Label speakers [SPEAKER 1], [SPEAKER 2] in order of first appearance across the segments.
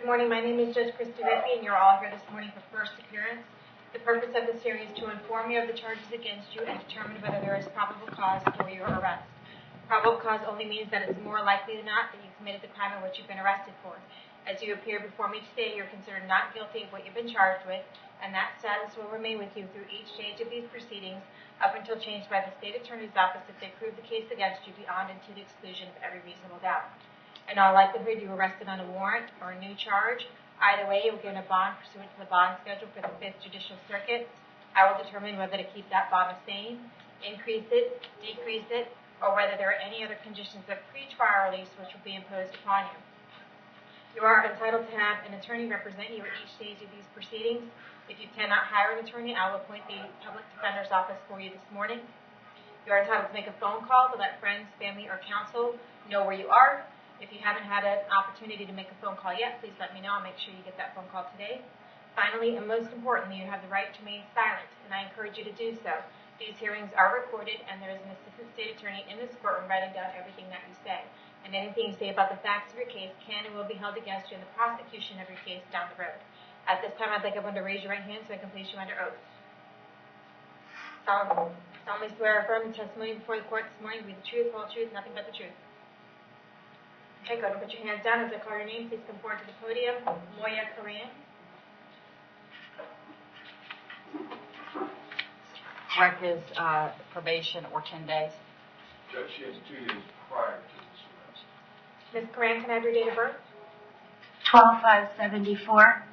[SPEAKER 1] Good morning. My name is Judge Christy Ruppe, and you're all here this morning for first appearance. The purpose of this hearing is to inform you of the charges against you and determine whether there is probable cause for your arrest. Probable cause only means that it's more likely than not that you committed the crime in which you've been arrested for. As you appear before me today, you're considered not guilty of what you've been charged with, and that status will remain with you through each stage of these proceedings up until changed by the State Attorney's Office if they prove the case against you beyond and to the exclusion of every reasonable doubt. In all likelihood, you were arrested on a warrant or a new charge. Either way, you'll get a bond pursuant to the bond schedule for the 5th Judicial Circuit. I will determine whether to keep that bond the same, increase it, decrease it, or whether there are any other conditions of pre-trial release which will be imposed upon you. You are entitled to have an attorney represent you at each stage of these proceedings. If you cannot hire an attorney, I will appoint the Public Defender's Office for you this morning. You are entitled to make a phone call to let friends, family, or counsel know where you are. If you haven't had an opportunity to make a phone call yet, please let me know. I'll make sure you get that phone call today. Finally, and most importantly, you have the right to remain silent, and I encourage you to do so. These hearings are recorded, and there is an assistant state attorney in this courtroom writing down everything that you say. And anything you say about the facts of your case can and will be held against you in the prosecution of your case down the road. At this time, I'd like everyone to raise your right hand so I can place you under oath. Solemnly swear or affirm the testimony before the court this morning to be the truth, whole truth, nothing but the truth. Okay, go ahead and put your hands down. As I call your name, please come forward to the podium. Moya Karan.
[SPEAKER 2] What is probation or 10 days?
[SPEAKER 3] Judge, she has 2 days prior to this arrest.
[SPEAKER 1] Ms. Karan, can I have your date of birth?
[SPEAKER 4] 12/5/74.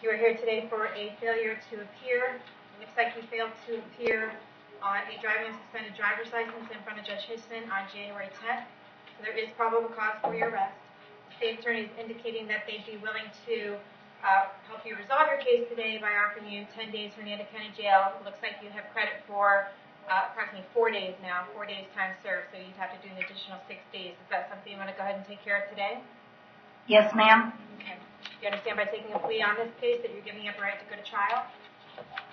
[SPEAKER 1] You are here today for a failure to appear. It looks like you failed to appear on a driving and suspended driver's license in front of Judge Hitchman on January 10th. So there is probable cause for your arrest. The state attorney is indicating that they'd be willing to help you resolve your case today by offering you 10 days for Hernando County Jail. It looks like you have credit for approximately 4 days now, 4 days time served, so you'd have to do an additional 6 days. Is that something you want to go ahead and take care of today?
[SPEAKER 4] Yes, ma'am.
[SPEAKER 1] Okay. Do you understand by taking a plea on this case that you're giving up a right to go to trial?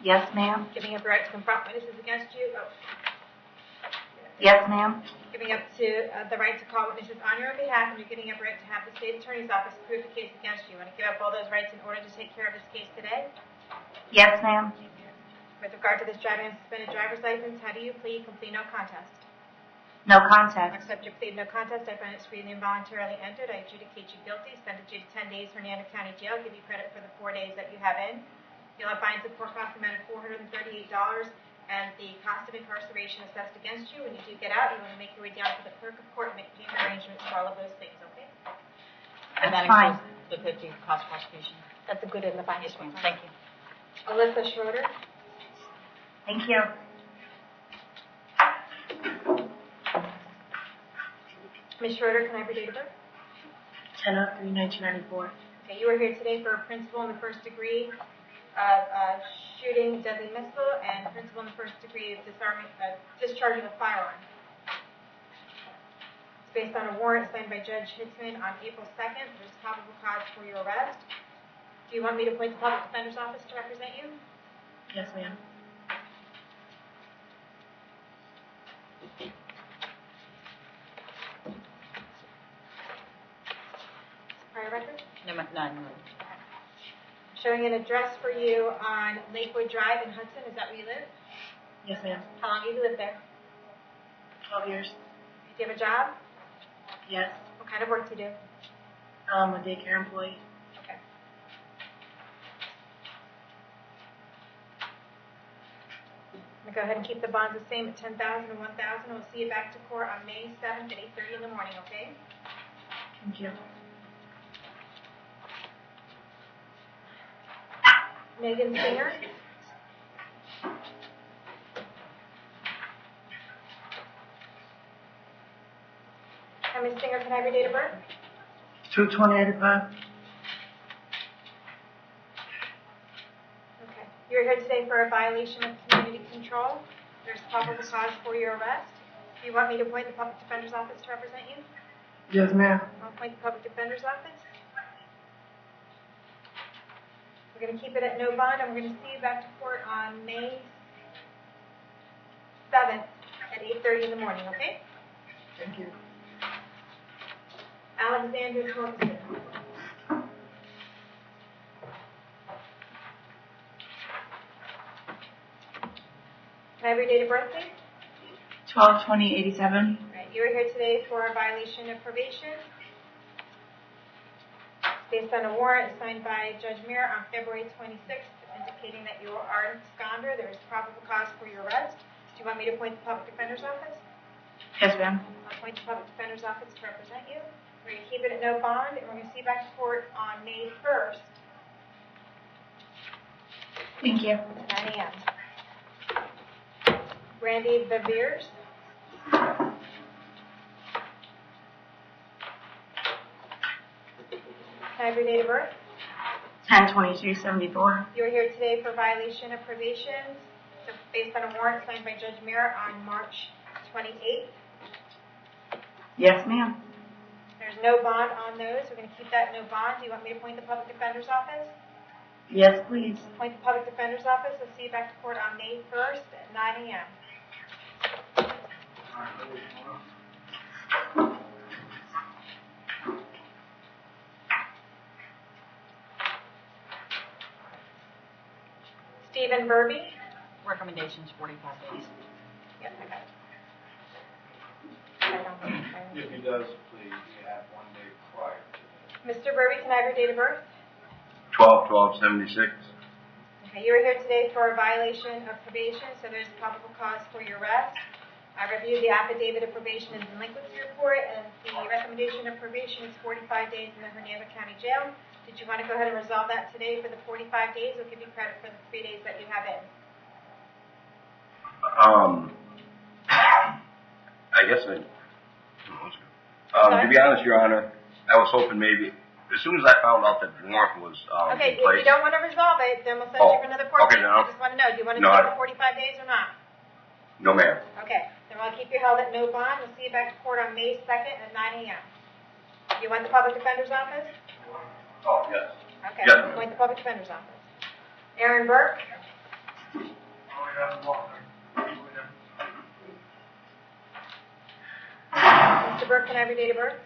[SPEAKER 4] Yes, ma'am.
[SPEAKER 1] Giving up a right to confront witnesses against you? Oh.
[SPEAKER 4] Yes, ma'am.
[SPEAKER 1] Giving up to the right to call witnesses on your own behalf, and you're giving up a right to have the state attorney's office prove the case against you. Want to give up all those rights in order to take care of this case today?
[SPEAKER 4] Yes, ma'am.
[SPEAKER 1] With regard to this driving and suspended driver's license, how do you plead? Complete no contest.
[SPEAKER 4] No
[SPEAKER 1] I
[SPEAKER 4] contest.
[SPEAKER 1] accept your plea of no contest. I find it freely and voluntarily entered. I adjudicate you guilty, sentence you to 10 days for Hernando County Jail, give you credit for the 4 days that you have in. You'll have fines of court cost amount of $438 and the cost of incarceration assessed against you. When you do get out, you want to make your way down to the clerk of court and make payment arrangements for all of those things, okay?
[SPEAKER 2] And that
[SPEAKER 4] Fine.
[SPEAKER 2] includes the 50 cost prosecution.
[SPEAKER 1] That's a good in the fine.
[SPEAKER 2] Yes, ma'am. Thank you.
[SPEAKER 1] Alyssa Schroeder.
[SPEAKER 4] Thank you.
[SPEAKER 1] Ms. Schroeder, can I have your date of birth?
[SPEAKER 4] 10/03/1994.
[SPEAKER 1] Okay, you are here today for a principal in the first degree of shooting deadly missile and principal in the first degree of discharging a firearm. It's based on a warrant signed by Judge Hitchman on April 2nd. There's probable cause for your arrest. Do you want me to appoint the Public Defender's Office to represent you?
[SPEAKER 4] Yes, ma'am.
[SPEAKER 1] Prior record?
[SPEAKER 2] None.
[SPEAKER 1] Showing an address for you on Lakewood Drive in Hudson. Is that where you live?
[SPEAKER 4] Yes, ma'am.
[SPEAKER 1] How long have you lived there?
[SPEAKER 4] 12 years.
[SPEAKER 1] Do you have a job?
[SPEAKER 4] Yes.
[SPEAKER 1] What kind of work do you do?
[SPEAKER 4] A daycare employee.
[SPEAKER 1] Okay. I'm going to go ahead and keep the bonds the same at $10,000 and $1,000. We'll see you back to court on May 7th at 8:30 in the morning, okay?
[SPEAKER 4] Thank you.
[SPEAKER 1] Megan Singer. Ms. Singer, can I have your date of birth?
[SPEAKER 4] 2/20/85.
[SPEAKER 1] Okay. You're here today for a violation of community control. There's probable cause for your arrest. Do you want me to appoint the Public Defender's Office to represent you?
[SPEAKER 4] Yes, ma'am.
[SPEAKER 1] I'll appoint the Public Defender's Office. We're going to keep it at no bond, and we're going to see you back to court on May 7th at 8:30 in the morning, okay?
[SPEAKER 4] Thank you.
[SPEAKER 1] Alexander Torkelson. Can I have your date of birth, please?
[SPEAKER 4] 12/20/87.
[SPEAKER 1] Right. You are here today for a violation of probation. Based on a warrant signed by Judge Muir on February 26th, indicating that you are an absconder. There is probable cause for your arrest. Do you want me to appoint the public defender's office?
[SPEAKER 4] Yes, ma'am.
[SPEAKER 1] I'll appoint the public defender's office to represent you. We're going to keep it at no bond, and we're going to see you back to court on May 1st,
[SPEAKER 4] Thank you.
[SPEAKER 1] 9 a.m. Brandy Beviers. Can I have your date of birth?
[SPEAKER 4] 10/22/74.
[SPEAKER 1] You are here today for violation of probation, so based on a warrant signed by Judge Muir on March 28th.
[SPEAKER 4] Yes, ma'am.
[SPEAKER 1] There's no bond on those. We're going to keep that no bond. Do you want me to appoint the public defender's office?
[SPEAKER 4] Yes, please.
[SPEAKER 1] Appoint the public defender's office. We'll see you back to court on May 1st at 9 a.m. Stephen Burby.
[SPEAKER 2] Recommendations 45 days.
[SPEAKER 1] Yep, I got it.
[SPEAKER 3] If he does, please, you have 1 day prior to that.
[SPEAKER 1] Mr. Burby, can I have your date of birth?
[SPEAKER 5] 12/12/76.
[SPEAKER 1] Okay, you are here today for a violation of probation, so there's probable cause for your arrest. I reviewed the affidavit of probation and delinquency report, and the recommendation of probation is 45 days in the Hernando County Jail. Did you want to go ahead and resolve that today for the 45 days, or give you credit for the 3 days that you have in?
[SPEAKER 5] I guess to be honest, Your Honor, I was hoping maybe, as soon as I found out that the warrant was
[SPEAKER 1] Okay,
[SPEAKER 5] in
[SPEAKER 1] if
[SPEAKER 5] place.
[SPEAKER 1] you don't want to resolve it, then we'll send you for another court
[SPEAKER 5] okay,
[SPEAKER 1] date.
[SPEAKER 5] no.
[SPEAKER 1] I just want to know, do you want to
[SPEAKER 5] No,
[SPEAKER 1] do it
[SPEAKER 5] I-
[SPEAKER 1] for 45 days or not?
[SPEAKER 5] No, ma'am.
[SPEAKER 1] Okay, then we'll keep you held at no bond. We'll see you back to court on May 2nd at 9 a.m. Do you want the public defender's office?
[SPEAKER 5] Oh, yes.
[SPEAKER 1] Okay,
[SPEAKER 5] Yes.
[SPEAKER 1] appoint the public defender's office. Aaron Burke. Mr. Burke, can I have your date of birth?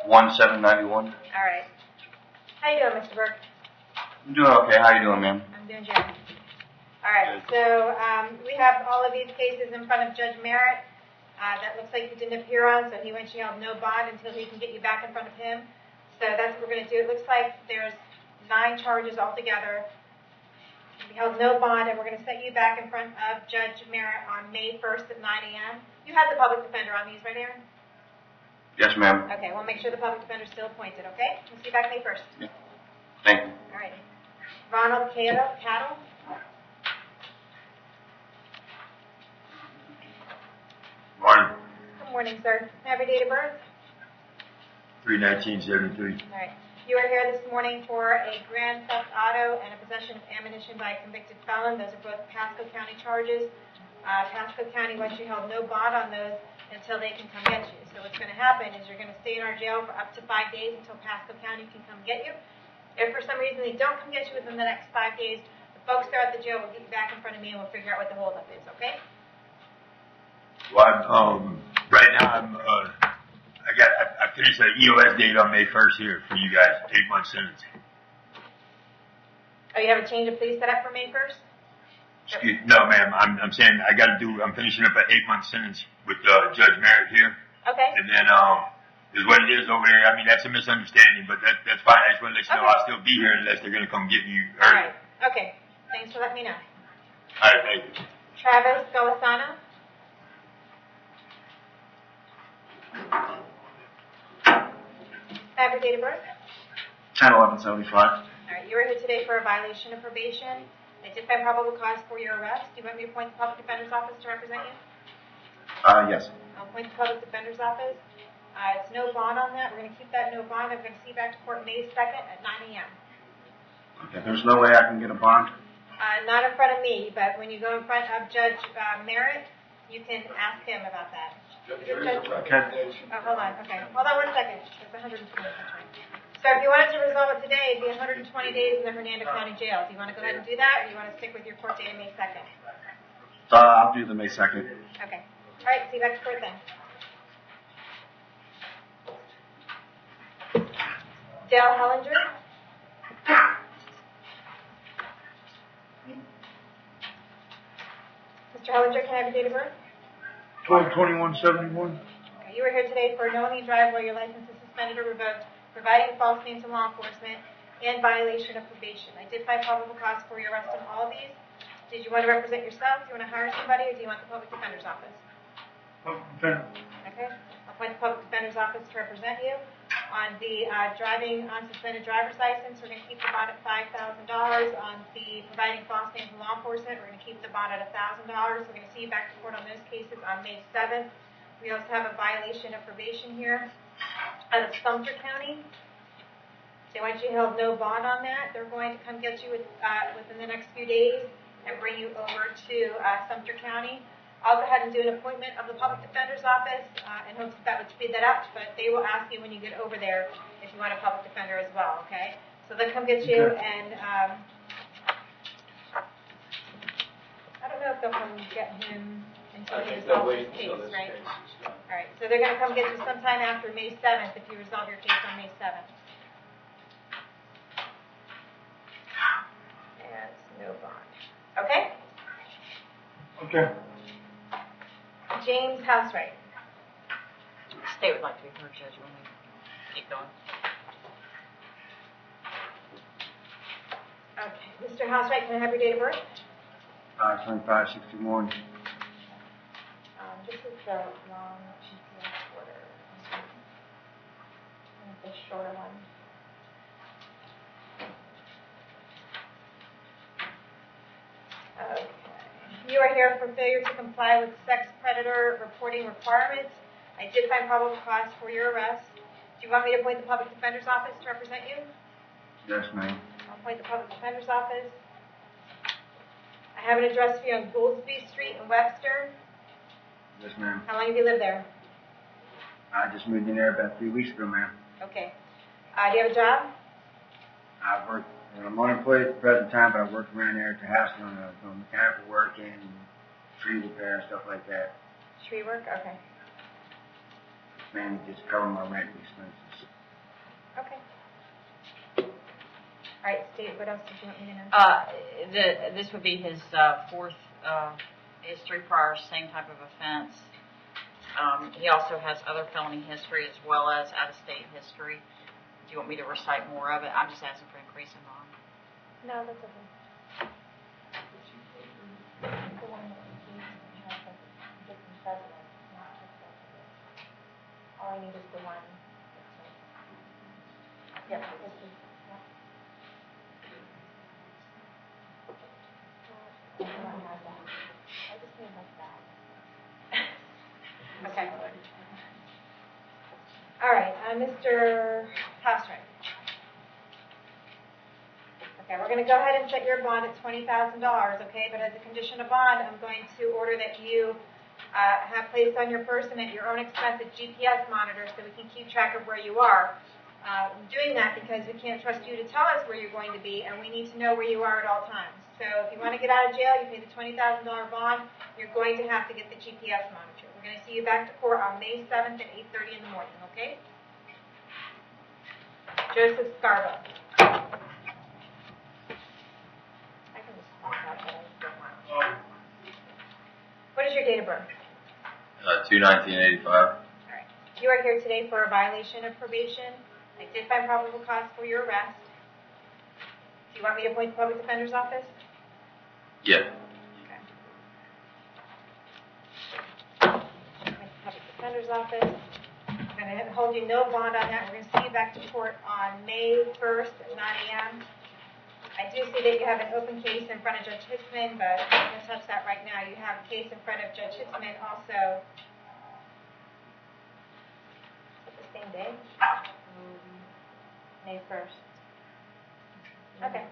[SPEAKER 5] 1/7/91.
[SPEAKER 1] All right. How you doing, Mr. Burke?
[SPEAKER 5] I'm doing okay. How you doing, ma'am?
[SPEAKER 1] I'm doing good. All right, so we have all of these cases in front of Judge Merritt. That looks like you didn't appear on, so he wants you to have no bond until he can get you back in front of him. So that's what we're going to do. It looks like there's 9 charges altogether. We held no bond, and we're going to set you back in front of Judge Merritt on May 1st at 9 a.m. You have the public defender on these, right, Aaron?
[SPEAKER 5] Yes, ma'am.
[SPEAKER 1] Okay, we'll make sure the public defender is still appointed, okay? We'll see you back May 1st.
[SPEAKER 5] Yeah. Thank you.
[SPEAKER 1] All right. Ronald Cattle.
[SPEAKER 5] Morning.
[SPEAKER 1] Good morning, sir. Have your date of birth?
[SPEAKER 5] 3/19/73.
[SPEAKER 1] All right. You are here this morning for a grand theft auto and a possession of ammunition by a convicted felon. Those are both Pasco County charges. Pasco County wants you held no bond on those until they can come get you. So what's going to happen is you're going to stay in our jail for up to 5 days until Pasco County can come get you. If for some reason they don't come get you within the next 5 days, the folks there at the jail will get you back in front of me and we'll figure out what the holdup is, okay?
[SPEAKER 6] Well, right now I finished the EOS date on May 1st here for you guys, 8-month sentence.
[SPEAKER 1] Oh, you have a change of plea set up for May 1st?
[SPEAKER 6] No, ma'am, I'm saying I'm finishing up an 8-month sentence with Judge Merritt here,
[SPEAKER 1] Okay.
[SPEAKER 6] and then is what it is over there. I mean, that's a misunderstanding, but that's fine. I just want to let you know
[SPEAKER 1] Okay.
[SPEAKER 6] I'll still be here unless they're going to come get you
[SPEAKER 1] All
[SPEAKER 6] early.
[SPEAKER 1] right. Okay. Thanks for letting me know.
[SPEAKER 6] All right, thank you.
[SPEAKER 1] Travis Golisano. Have your date of birth?
[SPEAKER 5] 10/11/75.
[SPEAKER 1] All right. You are here today for a violation of probation. I did find probable cause for your arrest. Do you want me to appoint the public defender's office to represent you?
[SPEAKER 5] Yes.
[SPEAKER 1] I'll appoint the public defender's office. It's no bond on that. We're going to keep that no bond. I'm going to see you back to court May 2nd at 9 a.m.
[SPEAKER 5] Okay. There's no way I can get a bond.
[SPEAKER 1] Not in front of me, but when you go in front of Judge Merritt, you can ask him about that.
[SPEAKER 3] There is a recommendation.
[SPEAKER 1] Oh, hold on. Okay. Hold on 1 second. It's 120. That's right. So if you wanted to resolve it today, it'd be 120 days in the Hernando County Jail. Do you want to go ahead and do that, or do you want to stick with your court date of May 2nd?
[SPEAKER 5] I'll do the May 2nd.
[SPEAKER 1] Okay. All right. See you back to court then. Dale Hellinger. Mr. Hellinger, can I have your date of birth?
[SPEAKER 6] 12/21/71.
[SPEAKER 1] Okay, you were here today for knowingly drive while your license is suspended or revoked, providing false names to law enforcement, and violation of probation. I did find probable cause for your arrest on all of these. Did you want to represent yourself? Do you want to hire somebody, or do you want the public defender's office? Okay. I'll appoint the public defender's office to represent you. On the driving on suspended driver's license, we're going to keep the bond at $5,000. On the providing false names to law enforcement, we're going to keep the bond at $1,000. We're going to see you back to court on those cases on May 7th. We also have a violation of probation here out of Sumter County. So once you held no bond on that, they're going to come get you within the next few days and bring you over to Sumter County. I'll go ahead and do an appointment of the public defender's office in hopes that would speed that up, but they will ask you when you get over there if you want a public defender as well, okay? So they'll come get you, and I don't know if they'll come get him until he resolves his case, right? All right, so they're going to come get you sometime after May 7th if you resolve your case on May 7th. And no bond. Okay?
[SPEAKER 6] Okay.
[SPEAKER 1] James Housewright.
[SPEAKER 2] State would like to be heard, Judge, when we keep going.
[SPEAKER 1] Okay, Mr. Housewright, can I have your date of birth?
[SPEAKER 5] 5/25/61.
[SPEAKER 1] This is the long GPS order. And the shorter one. Okay. You are here for failure to comply with sex predator reporting requirements. I did find probable cause for your arrest. Do you want me to appoint the public defender's office to represent you?
[SPEAKER 5] Yes, ma'am.
[SPEAKER 1] I'll appoint the public defender's office. I have an address for you on Gouldsby Street in Webster.
[SPEAKER 5] Yes, ma'am.
[SPEAKER 1] How long have you lived there?
[SPEAKER 5] I just moved in there about 3 weeks ago, ma'am.
[SPEAKER 1] Okay. Do you have a job?
[SPEAKER 5] I work, I'm unemployed at the present time, but I work around there at the house on mechanical work and tree repair and stuff like that.
[SPEAKER 1] Tree work? Okay.
[SPEAKER 5] Mainly just cover my rent expenses.
[SPEAKER 1] Okay. All right, Steve, what else did you want me to know?
[SPEAKER 2] This would be his fourth history prior, same type of offense. He also has other felony history as well as out-of-state history. Do you want me to recite more of it? I'm just asking for increase in bond.
[SPEAKER 1] No, that's okay. The one that he has a different president, not just president. All I need is the one. Yep, this is, yep. I don't have that. I just need like that. Okay. All right, Mr. Housewright. Okay, we're going to go ahead and set your bond at $20,000, okay? But as a condition of bond, I'm going to order that you have placed on your person at your own expense a GPS monitor so we can keep track of where you are. I'm doing that because we can't trust you to tell us where you're going to be, and we need to know where you are at all times. So if you want to get out of jail, you pay the $20,000 bond, you're going to have to get the GPS monitor. We're going to see you back to court on May 7th at 8:30 in the morning, okay? Joseph Scarbo. I can just walk out, but I just don't want to. What is your date of birth?
[SPEAKER 7] 2/19/85.
[SPEAKER 1] All right. You are here today for a violation of probation. I did find probable cause for your arrest. Do you want me to appoint the public defender's office?
[SPEAKER 7] Yeah.
[SPEAKER 1] Okay. Appoint the public defender's office. I'm going to hold you no bond on that. We're going to see you back to court on May 1st at 9 a.m. I do see that you have an open case in front of Judge Hitzman, but I'm going to touch that right now. You have a case in front of Judge Hitzman also. Is it the same day? May 1st. Okay.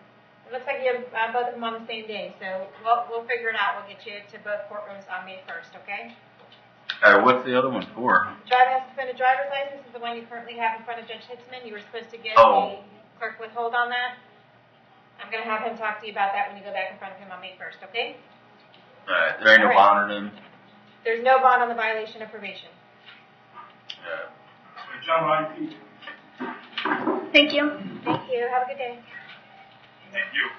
[SPEAKER 1] It looks like you have both of them on the same day, so we'll figure it out. We'll get you to both courtrooms on May 1st, okay?
[SPEAKER 7] What's the other one for?
[SPEAKER 1] Driving on suspended driver's license is the one you currently have in front of Judge Hitzman. You were supposed to get
[SPEAKER 7] Oh.
[SPEAKER 1] a clerk withhold on that. I'm going to have him talk to you about that when you go back in front of him on May 1st, okay?
[SPEAKER 7] Alright, there ain't no
[SPEAKER 1] All right.
[SPEAKER 7] bond or them.
[SPEAKER 1] There's no bond on the violation of probation.
[SPEAKER 6] John, I
[SPEAKER 4] Thank you.
[SPEAKER 1] Thank you. Have a good day.
[SPEAKER 6] Thank you.